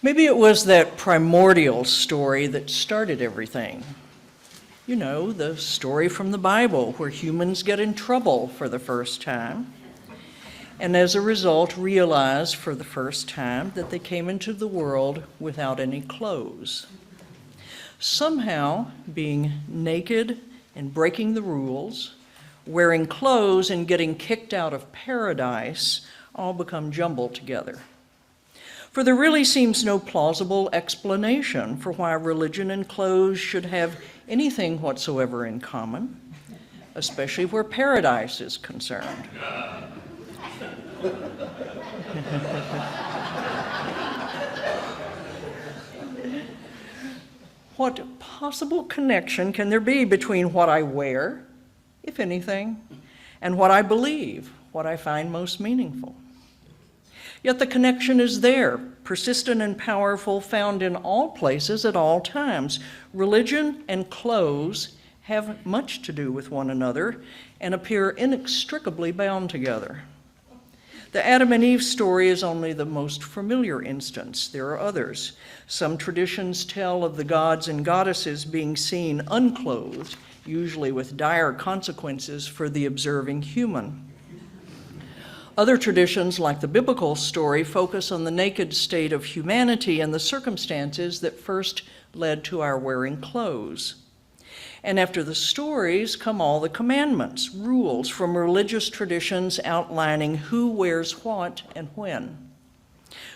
Maybe it was that primordial story that started everything. You know, the story from the Bible where humans get in trouble for the first time, and as a result realize for the first time that they came into the world without any clothes. Somehow, being naked and breaking the rules, wearing clothes and getting kicked out of paradise all become jumbled together. For there really seems no plausible explanation for why religion and clothes should have anything whatsoever in common, especially where paradise is concerned. What possible connection can there be between what I wear, if anything, and what I believe, what I find most meaningful? Yet the connection is there, persistent and powerful, found in all places at all times. Religion and clothes have much to do with one another and appear inextricably bound together. The Adam and Eve story is only the most familiar instance. There are others. Some traditions tell of the gods and goddesses being seen unclothed, usually with dire consequences for the observing human. Other traditions, like the biblical story, focus on the naked state of humanity and the circumstances that first led to our wearing clothes. And after the stories come all the commandments, rules from religious traditions outlining who wears what and when.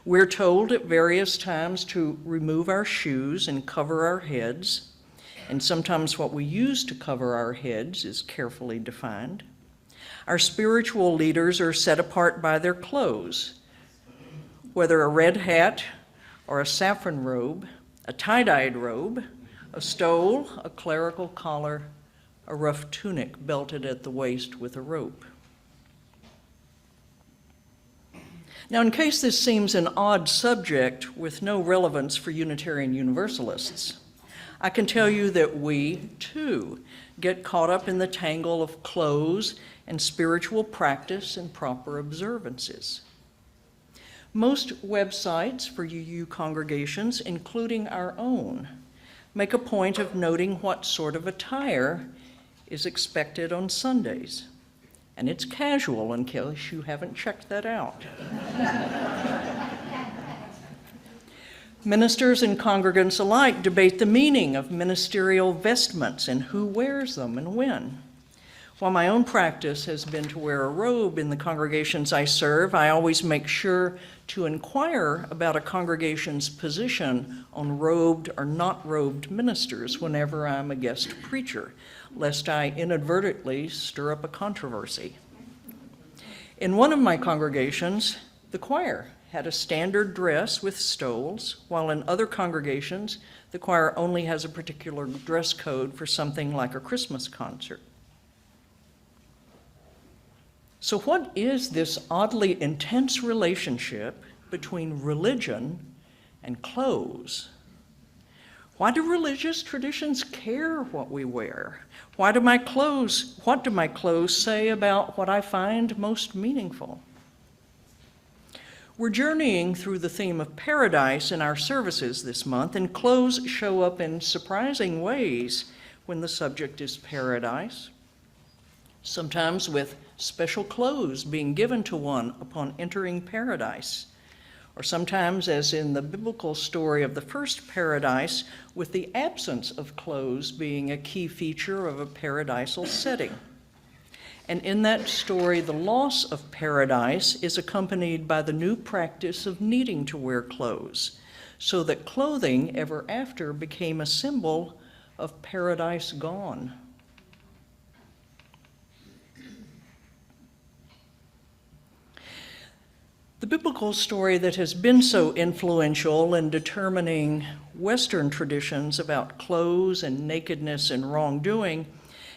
We're told at various times to remove our shoes and cover our heads, and sometimes what we use to cover our heads is carefully defined. Our spiritual leaders are set apart by their clothes, whether a red hat or a saffron robe, a tie-dyed robe, a stole, a clerical collar, a rough tunic belted at the waist with a rope. Now, in case this seems an odd subject with no relevance for Unitarian Universalists, I can tell you that we, too, get caught up in the tangle of clothes and spiritual practice and proper observances. Most websites for UU congregations, including our own, make a point of noting what sort of attire is expected on Sundays. And it's casual in case you haven't checked that out. Ministers and congregants alike debate the meaning of ministerial vestments and who wears them and when. While my own practice has been to wear a robe in the congregations I serve, I always make sure to inquire about a congregation's position on robed or not robed ministers whenever I'm a guest preacher, lest I inadvertently stir up a controversy. In one of my congregations, the choir had a standard dress with stoles, while in other congregations, the choir only has a particular dress code for something like a Christmas concert. So what is this oddly intense relationship between religion and clothes? Why do religious traditions care what we wear? What do my clothes say about what I find most meaningful? We're journeying through the theme of paradise in our services this month, and clothes show up in surprising ways when the subject is paradise. Sometimes with special clothes being given to one upon entering paradise, or sometimes, as in the biblical story of the first paradise, with the absence of clothes being a key feature of a paradisal setting. And in that story, the loss of paradise is accompanied by the new practice of needing to wear clothes, so that clothing ever after became a symbol of paradise gone. The biblical story that has been so influential in determining Western traditions about clothes and nakedness and wrongdoing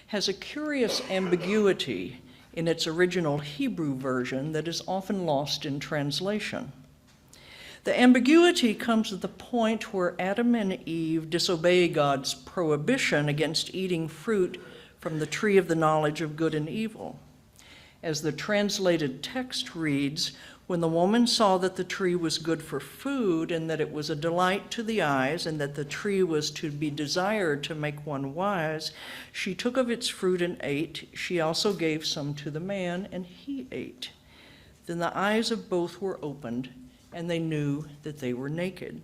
has a curious ambiguity in its original Hebrew version that is often lost in translation. The ambiguity comes at the point where Adam and Eve disobey God's prohibition against eating fruit from the tree of the knowledge of good and evil. As the translated text reads, When the woman saw that the tree was good for food, and that it was a delight to the eyes, and that the tree was to be desired to make one wise, she took of its fruit and ate. She also gave some to the man, and he ate. Then the eyes of both were opened, and they knew that they were naked.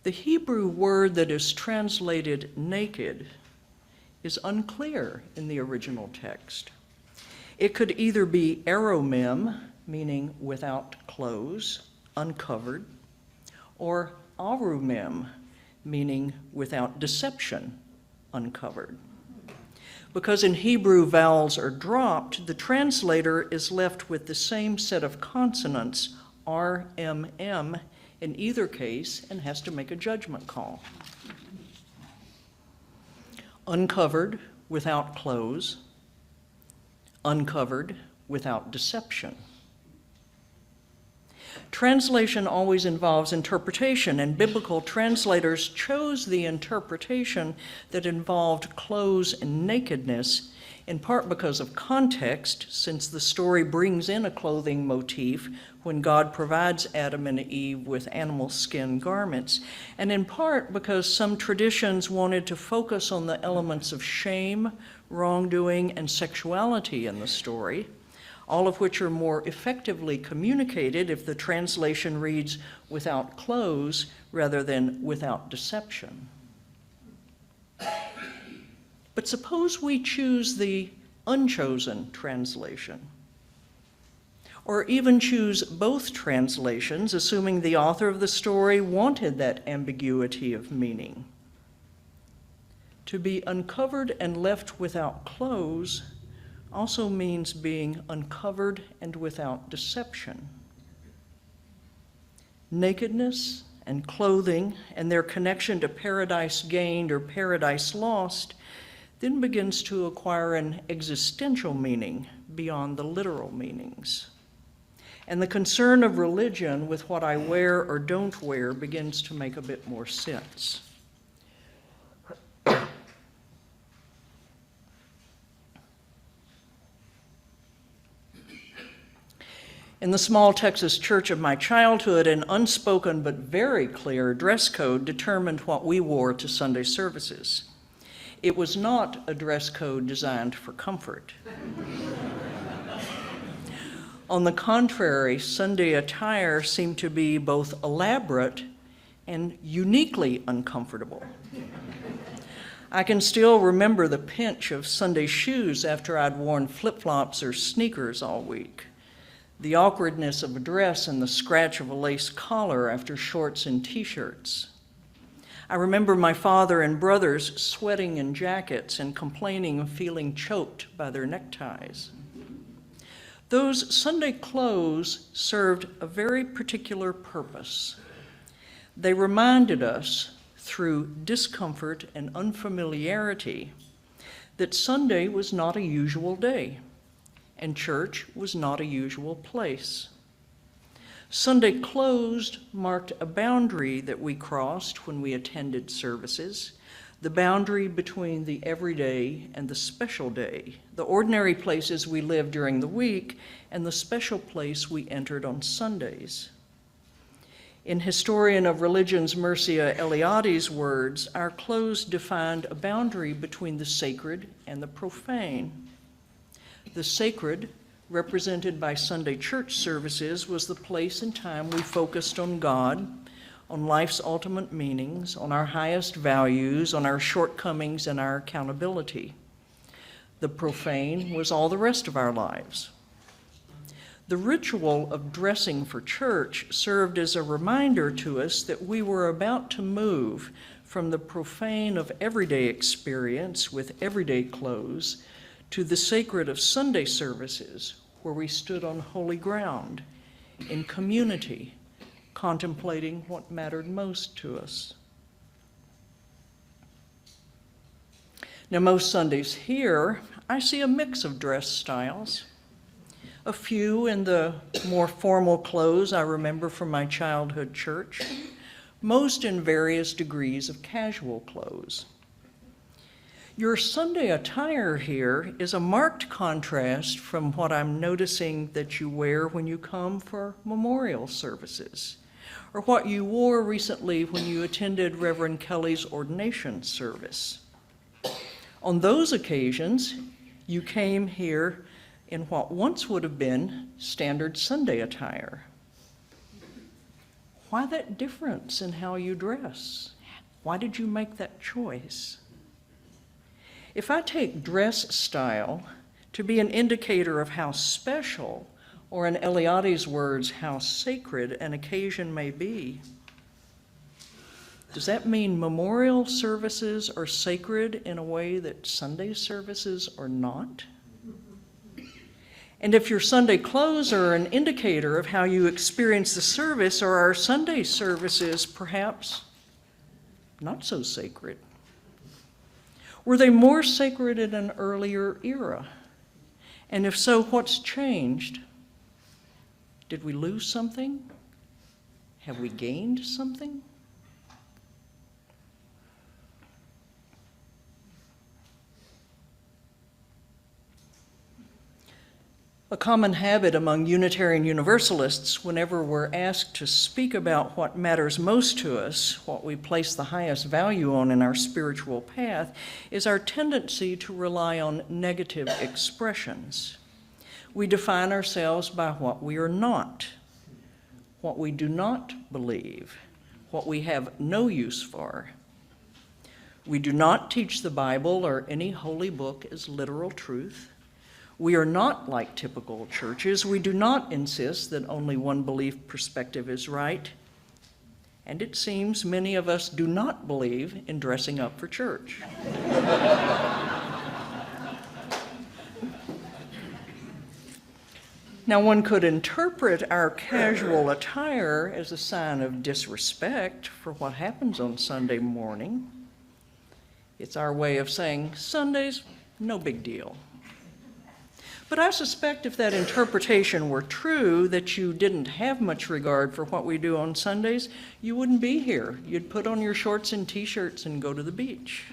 The Hebrew word that is translated naked is unclear in the original text. It could either be aromim, meaning without clothes, uncovered, or arumim, meaning without deception, uncovered. Because in Hebrew vowels are dropped, the translator is left with the same set of consonants, R, M, M, in either case, and has to make a judgment call. Uncovered, without clothes, uncovered, without deception. Translation always involves interpretation, and biblical translators chose the interpretation that involved clothes and nakedness, in part because of context, since the story brings in a clothing motif when God provides Adam and Eve with animal skin garments, and in part because some traditions wanted to focus on the elements of shame, wrongdoing, and sexuality in the story, all of which are more effectively communicated if the translation reads without clothes rather than without deception. But suppose we choose the unchosen translation, or even choose both translations, assuming the author of the story wanted that ambiguity of meaning. To be uncovered and left without clothes also means being uncovered and without deception. Nakedness and clothing and their connection to paradise gained or paradise lost then begins to acquire an existential meaning beyond the literal meanings. And the concern of religion with what I wear or don't wear begins to make a bit more sense. In the small Texas church of my childhood, an unspoken but very clear dress code determined what we wore to Sunday services. It was not a dress code designed for comfort. On the contrary, Sunday attire seemed to be both elaborate and uniquely uncomfortable. I can still remember the pinch of Sunday shoes after I'd worn flip-flops or sneakers all week, the awkwardness of a dress and the scratch of a lace collar after shorts and t-shirts. I remember my father and brothers sweating in jackets and complaining of feeling choked by their neckties. Those Sunday clothes served a very particular purpose. They reminded us, through discomfort and unfamiliarity, that Sunday was not a usual day, and church was not a usual place. Sunday closed marked a boundary that we crossed when we attended services, the boundary between the everyday and the special day, the ordinary places we lived during the week, and the special place we entered on Sundays. In historian of religions Mircea Eliade's words, our clothes defined a boundary between the sacred and the profane. The sacred, represented by Sunday church services, was the place and time we focused on God, on life's ultimate meanings, on our highest values, on our shortcomings and our accountability. The profane was all the rest of our lives. The ritual of dressing for church served as a reminder to us that we were about to move from the profane of everyday experience with everyday clothes to the sacred of Sunday services, where we stood on holy ground, in community, contemplating what mattered most to us. Now, most Sundays here, I see a mix of dress styles. A few in the more formal clothes I remember from my childhood church, most in various degrees of casual clothes. Your Sunday attire here is a marked contrast from what I'm noticing that you wear when you come for memorial services, or what you wore recently when you attended Reverend Kelly's ordination service. On those occasions, you came here in what once would have been standard Sunday attire. Why that difference in how you dress? Why did you make that choice? If I take dress style to be an indicator of how special, or in Eliade's words, how sacred an occasion may be, does that mean memorial services are sacred in a way that Sunday services are not? And if your Sunday clothes are an indicator of how you experience the service, are our Sunday services perhaps not so sacred? Were they more sacred in an earlier era? And if so, what's changed? Did we lose something? Have we gained something? A common habit among Unitarian Universalists, whenever we're asked to speak about what matters most to us, what we place the highest value on in our spiritual path, is our tendency to rely on negative expressions. We define ourselves by what we are not, what we do not believe, what we have no use for. We do not teach the Bible or any holy book as literal truth. We are not like typical churches. We do not insist that only one belief perspective is right. And it seems many of us do not believe in dressing up for church. Now, one could interpret our casual attire as a sign of disrespect for what happens on Sunday morning. It's our way of saying, Sunday's no big deal. But I suspect if that interpretation were true, that you didn't have much regard for what we do on Sundays, you wouldn't be here. You'd put on your shorts and t-shirts and go to the beach.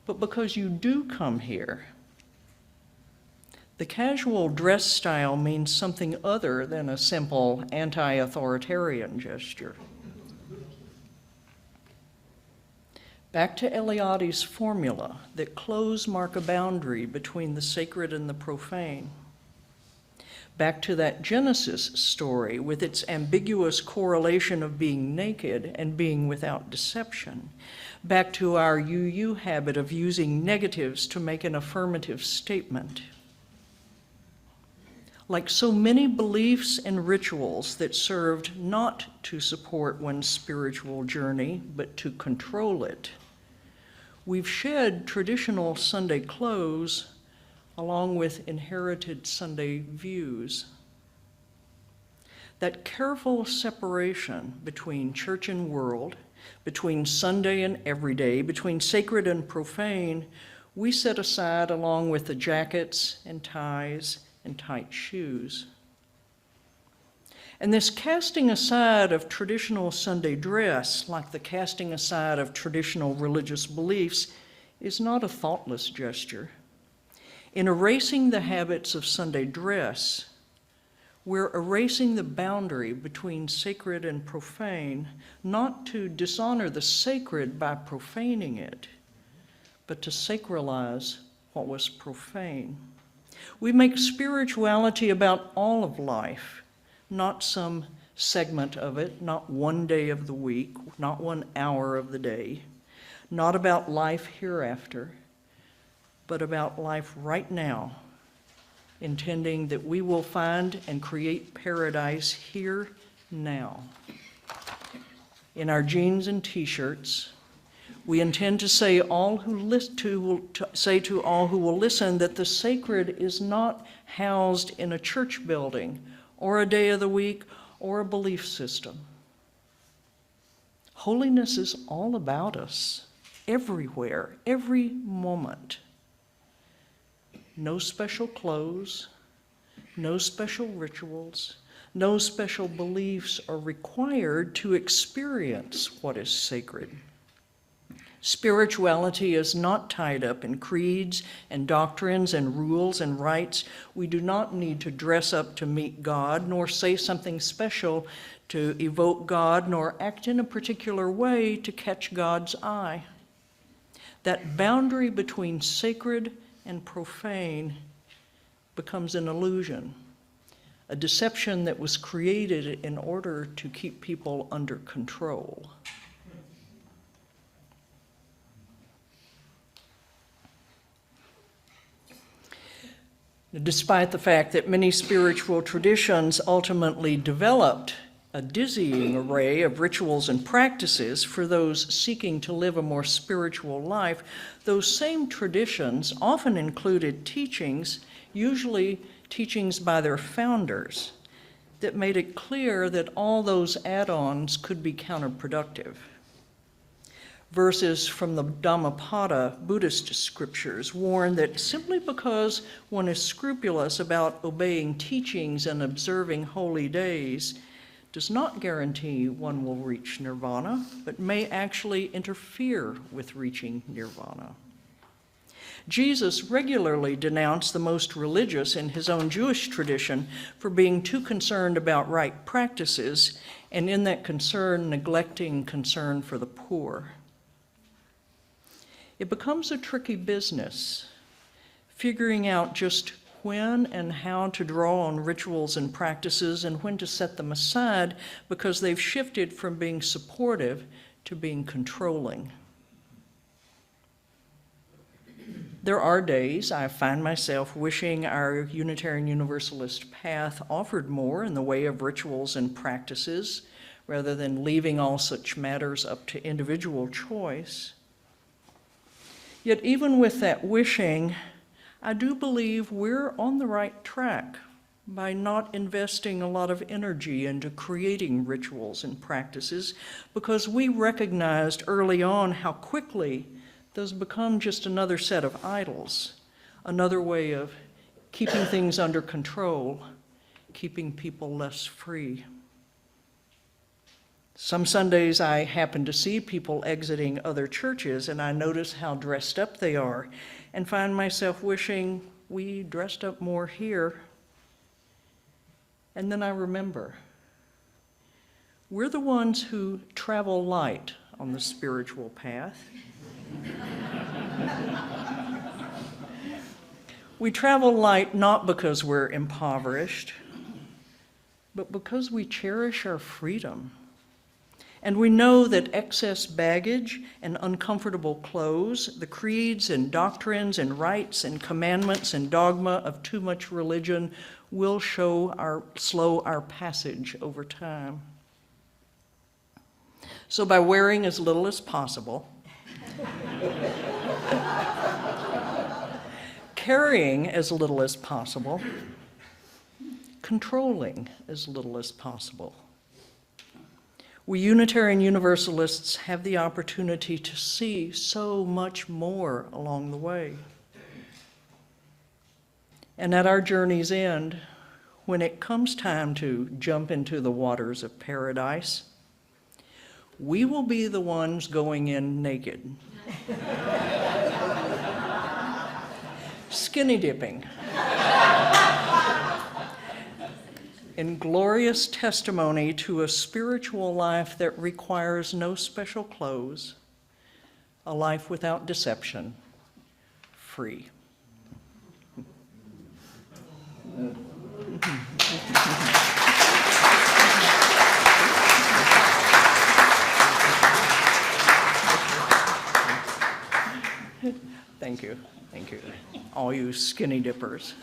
But because you do come here, the casual dress style means something other than a simple anti-authoritarian gesture. Back to Eliade's formula that clothes mark a boundary between the sacred and the profane. Back to that Genesis story with its ambiguous correlation of being naked and being without deception. Back to our UU habit of using negatives to make an affirmative statement. Like so many beliefs and rituals that served not to support one's spiritual journey, but to control it, we've shed traditional Sunday clothes along with inherited Sunday views. That careful separation between church and world, between Sunday and everyday, between sacred and profane, we set aside along with the jackets and ties and tight shoes. And this casting aside of traditional Sunday dress, like the casting aside of traditional religious beliefs, is not a thoughtless gesture. In erasing the habits of Sunday dress, we're erasing the boundary between sacred and profane, not to dishonor the sacred by profaning it, but to sacralize what was profane. We make spirituality about all of life, not some segment of it, not one day of the week, not 1 hour of the day, not about life hereafter, but about life right now, intending that we will find and create paradise here now. In our jeans and t-shirts, we intend to say to all who will listen that the sacred is not housed in a church building or a day of the week or a belief system. Holiness is all about us, everywhere, every moment. No special clothes, no special rituals, no special beliefs are required to experience what is sacred. Spirituality is not tied up in creeds and doctrines and rules and rites. We do not need to dress up to meet God, nor say something special to evoke God, nor act in a particular way to catch God's eye. That boundary between sacred and profane becomes an illusion, a deception that was created in order to keep people under control. Despite the fact that many spiritual traditions ultimately developed a dizzying array of rituals and practices for those seeking to live a more spiritual life, those same traditions often included teachings, usually teachings by their founders, that made it clear that all those add-ons could be counterproductive. Verses from the Dhammapada Buddhist scriptures warn that simply because one is scrupulous about obeying teachings and observing holy days does not guarantee one will reach nirvana, but may actually interfere with reaching nirvana. Jesus regularly denounced the most religious in his own Jewish tradition for being too concerned about right practices, and in that concern, neglecting concern for the poor. It becomes a tricky business, figuring out just when and how to draw on rituals and practices and when to set them aside because they've shifted from being supportive to being controlling. There are days I find myself wishing our Unitarian Universalist path offered more in the way of rituals and practices rather than leaving all such matters up to individual choice. Yet even with that wishing, I do believe we're on the right track by not investing a lot of energy into creating rituals and practices because we recognized early on how quickly those become just another set of idols, another way of keeping things under control, keeping people less free. Some Sundays I happen to see people exiting other churches and I notice how dressed up they are and find myself wishing we dressed up more here. And then I remember, we're the ones who travel light on the spiritual path. We travel light not because we're impoverished, but because we cherish our freedom. And we know that excess baggage and uncomfortable clothes, the creeds and doctrines and rites and commandments and dogma of too much religion will slow our passage over time. So by wearing as little as possible, carrying as little as possible, controlling as little as possible, we Unitarian Universalists have the opportunity to see so much more along the way. And at our journey's end, when it comes time to jump into the waters of paradise, we will be the ones going in naked. Skinny dipping. In glorious testimony to a spiritual life that requires no special clothes, a life without deception, free. Thank you. Thank you. All you skinny dippers.